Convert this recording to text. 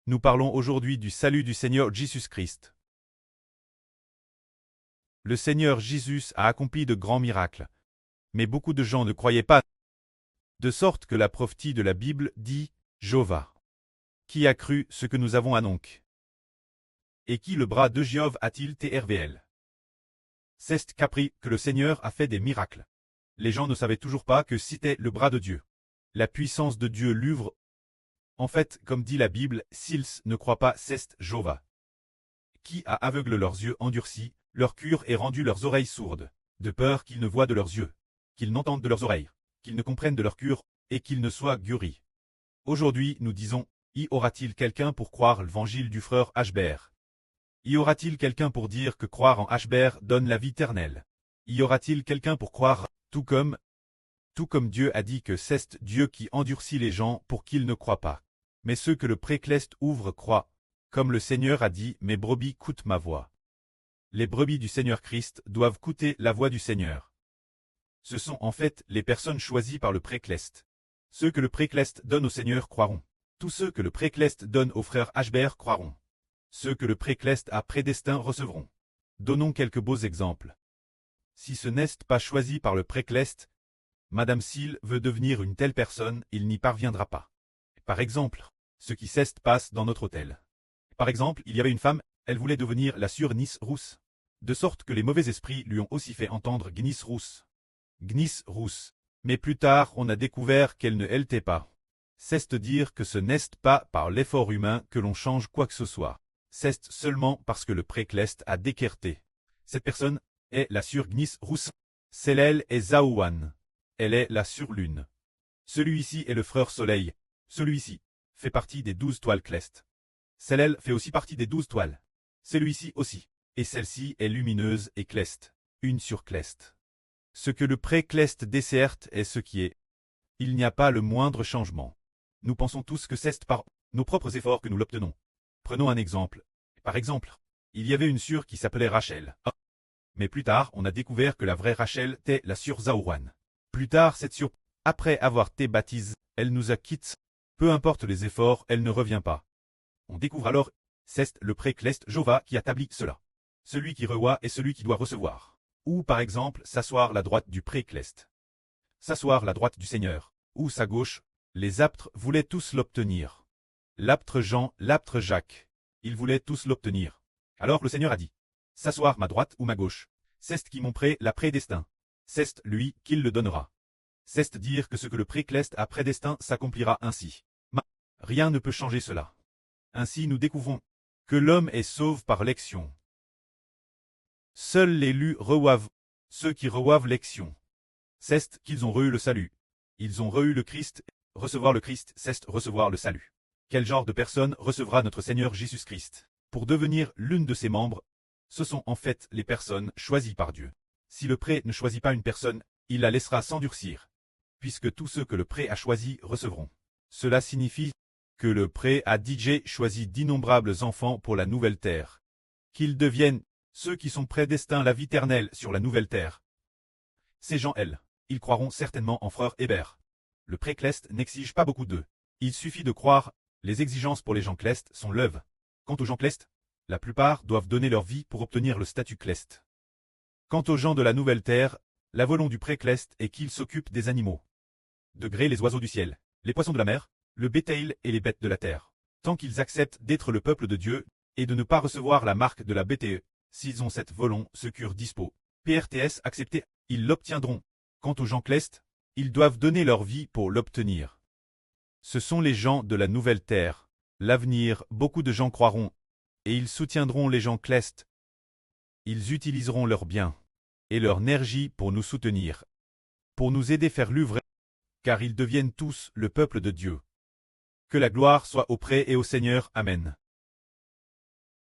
Nous parlons aujourd'hui du salut du Seigneur Jésus-Christ. Le Seigneur Jésus a accompli de grands miracles, mais beaucoup de gens ne croyaient pas, de sorte que la prophétie de la Bible dit « Jéhovah. Qui a cru ce que nous avons annoncé? Et qui le bras de Jéhovah a-t-il TRVL? C'est qu'appris que le Seigneur a fait des miracles. Les gens ne savaient toujours pas que c'était le bras de Dieu. La puissance de Dieu l'ouvre. En fait, comme dit la Bible, s'ils ne croient pas, c'est Jéhovah qui a aveuglé leurs yeux endurcis, leur cœur et rendu leurs oreilles sourdes, de peur qu'ils ne voient de leurs yeux, qu'ils n'entendent de leurs oreilles, qu'ils ne comprennent de leur cœur, et qu'ils ne soient guéris. Aujourd'hui, nous disons, y aura-t-il quelqu'un pour croire l'évangile du frère Hbert? Y aura-t-il quelqu'un pour dire que croire en Hbert donne la vie éternelle? Y aura-t-il quelqu'un pour croire, tout comme Dieu a dit que c'est Dieu qui endurcit les gens pour qu'ils ne croient pas. Mais ceux que le précleste ouvre croient, comme le Seigneur a dit, mes brebis écoutent ma voix. Les brebis du Seigneur Christ doivent écouter la voix du Seigneur. Ce sont en fait les personnes choisies par le précleste. Ceux que le précleste donne au Seigneur croiront. Tous ceux que le précleste donne au frère Hbert croiront. Ceux que le précleste a prédestinés recevront. Donnons quelques beaux exemples. Si ce n'est pas choisi par le précleste, Madame s'il veut devenir une telle personne, il n'y parviendra pas. Par exemple, ce qui passe dans notre hôtel. Par exemple, il y avait une femme, elle voulait devenir la sœur Gnis Rousse. De sorte que les mauvais esprits lui ont aussi fait entendre Gnis Rousse. Gnis Rousse. Mais plus tard, on a découvert qu'elle ne l'était pas. C'est dire que ce n'est pas par l'effort humain que l'on change quoi que ce soit. C'est seulement parce que le précleste a décrété. Cette personne est la sœur Gnis Rousse. Celle est Zaouan. Elle est la surlune. Celui-ci est le frère Soleil. Celui-ci fait partie des 12 toiles clestes. Celle-là fait aussi partie des 12 toiles. Celui-ci aussi. Et celle-ci est lumineuse et cleste. Une sur cleste. Ce que le précleste desserte est ce qui est. Il n'y a pas le moindre changement. Nous pensons tous que c'est par nos propres efforts que nous l'obtenons. Prenons un exemple. Par exemple, il y avait une sœur qui s'appelait Rachel. Mais plus tard, on a découvert que la vraie Rachel était la sœur Zaouan. Plus tard, cette sœur, après avoir été baptisée, elle nous a quittés. Peu importe les efforts, elle ne revient pas. On découvre alors, c'est le précleste Jéhovah qui établit cela. Celui qui reçoit est celui qui doit recevoir. Ou par exemple, s'asseoir à la droite du précleste. S'asseoir à la droite du Seigneur. Ou sa gauche. Les apôtres voulaient tous l'obtenir. L'apôtre Jean, l'apôtre Jacques. Ils voulaient tous l'obtenir. Alors le Seigneur a dit, s'asseoir ma droite ou ma gauche. C'est qui mon pré la prédestin. C'est lui qui le donnera. C'est dire que ce que le précleste a prédestiné s'accomplira ainsi. Mais rien ne peut changer cela. Ainsi nous découvrons que l'homme est sauvé par l'élection. Seuls l'élus reçoivent, ceux qui reçoivent l'élection. C'est qu'ils ont reçu le salut. Ils ont reçu le Christ. Recevoir le Christ, c'est recevoir le salut. Quel genre de personne recevra notre Seigneur Jésus-Christ? Pour devenir l'une de ses membres, ce sont en fait les personnes choisies par Dieu. Si le pré ne choisit pas une personne, il la laissera s'endurcir, puisque tous ceux que le pré a choisis recevront. Cela signifie que le pré a DJ choisi d'innombrables enfants pour la nouvelle terre. Qu'ils deviennent ceux qui sont prédestinés à la vie éternelle sur la nouvelle terre. Ces gens, ils croiront certainement en frère Hébert. Le précleste n'exige pas beaucoup d'eux. Il suffit de croire, les exigences pour les gens clestes sont l'œuvre. Quant aux gens clestes, la plupart doivent donner leur vie pour obtenir le statut cleste. Quant aux gens de la nouvelle terre, la volonté du précleste est qu'ils s'occupent des animaux. De gré les oiseaux du ciel, les poissons de la mer, le bétail et les bêtes de la terre. Tant qu'ils acceptent d'être le peuple de Dieu, et de ne pas recevoir la marque de la BTE, s'ils ont cette volonté, ce cure dispo, PRTS accepté, ils l'obtiendront. Quant aux gens clestes, ils doivent donner leur vie pour l'obtenir. Ce sont les gens de la nouvelle terre. L'avenir, beaucoup de gens croiront, et ils soutiendront les gens clestes. Ils utiliseront leurs biens et leur énergie pour nous soutenir, pour nous aider à faire l'œuvre, car ils deviennent tous le peuple de Dieu. Que la gloire soit auprès et au Seigneur. Amen.